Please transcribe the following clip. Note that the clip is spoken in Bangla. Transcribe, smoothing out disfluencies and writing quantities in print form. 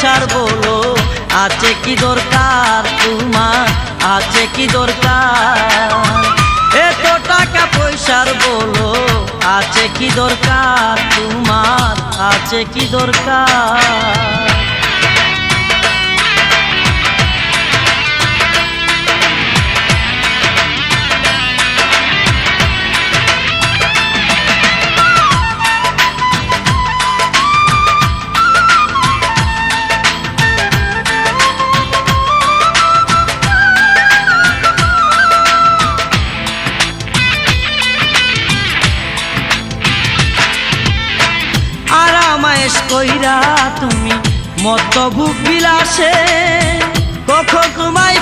পয়সার বলো আছে কি দরকার তোমার, আছে কি দরকার? এত টাকা পয়সার বলো আছে কি দরকার তোমার, আছে কি দরকার? আরামায়েশ কইরা তুমি মত ভুক বিলাসে, কখন তোমায়